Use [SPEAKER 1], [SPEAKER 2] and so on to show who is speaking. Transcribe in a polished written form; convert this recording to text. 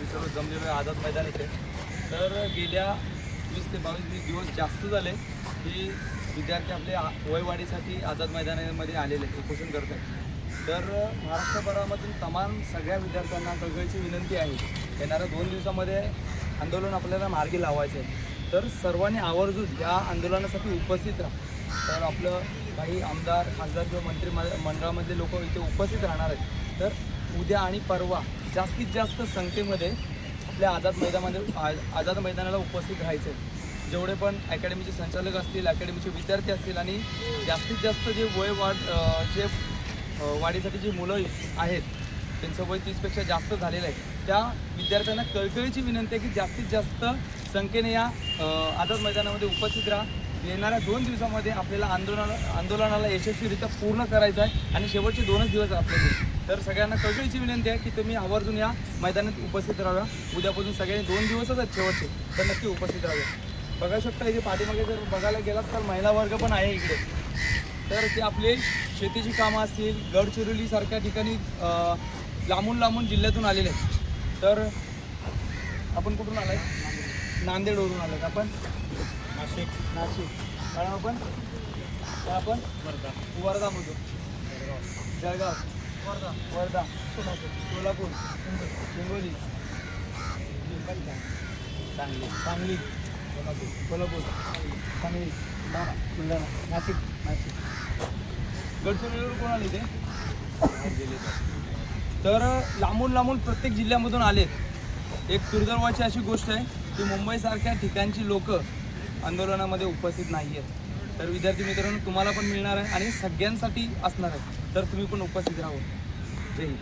[SPEAKER 1] सर्व जमलेलो आहे आझाद मैदान येथे। तर गेल्या 20 ते 22 दिवस जास्त झाले की विद्यार्थी आपल्या वयवाढीसाठी आझाद मैदानामध्ये आलेले उपोषण करत आहेत। तर महाराष्ट्रभरामधून तमाम सगळ्या विद्यार्थ्यांना कळकळीची विनंती आहे, येणाऱ्या 2 दिवसामध्ये आंदोलन आपल्याला मार्गी लावायचं आहे। तर सर्वांनी आवर्जून या आंदोलनासाठी उपस्थित राहा। तर आपलं काही आमदार खासदार किंवा मंत्रिमंडळामधले लोक इथे उपस्थित राहणार आहेत। तर उद्या आणि परवा जास्तीत जास्त संख्येमध्ये आपल्या आझाद मैदानाला उपस्थित राहायचं आहे। जेवढे पण अकॅडमीचे संचालक असतील, अकॅडमीचे विद्यार्थी असतील आणि जास्तीत जास्त जे वाढीसाठी जी मुलं आहेत त्यांचं वय 30पेक्षा जास्त झालेलं आहे, त्या विद्यार्थ्यांना कळकळीची विनंती आहे की जास्तीत जास्त संख्येने या आझाद मैदानामध्ये उपस्थित राहा। येणाऱ्या 2 दिवसामध्ये आपल्याला आंदोलनाला यशस्वीरित्या पूर्ण करायचं आहे आणि शेवटचे 2च दिवस आपल्याकडे। तर सगळ्यांना कळकळीची विनंती आहे की तुम्ही आवर्जून या मैदानात उपस्थित राहा। उद्यापासून सगळ्यांनी 2 दिवसच आहेत शेवटचे, तर नक्की उपस्थित राहा। बघा शकता इथे पाठीमागे जर बघायला गेलात तर महिला वर्ग पण आहे इकडे। तर ते आपले शेतीची कामं असतील, गडचिरोलीसारख्या ठिकाणी लांबून जिल्ह्यातून आलेले आहेत। तर आपण कुठून आलाय? नांदेडवरून आलाय आपण? नाशिक कारण आपण वर्धामधून, जळगाव, वर्धा, सोलापूर, हिंगोली, सांगली, कोल्हापूर, सांगली, बुलढाणा, नाशिक, गडचिरोलीवरून कोण आले ते? तर लांबून प्रत्येक जिल्ह्यामधून आलेत। एक दुर्दैवाची अशी गोष्ट आहे की मुंबईसारख्या ठिकाणची लोक आंदोलनामध्ये उपस्थित नाही आहेत। तर विद्यार्थी मित्रांनो, तुम्हाला पण मिळणार आहे आणि सगळ्यांसाठी असणार आहे, तर तुम्ही पण उपस्थित राहा। जय हिंद।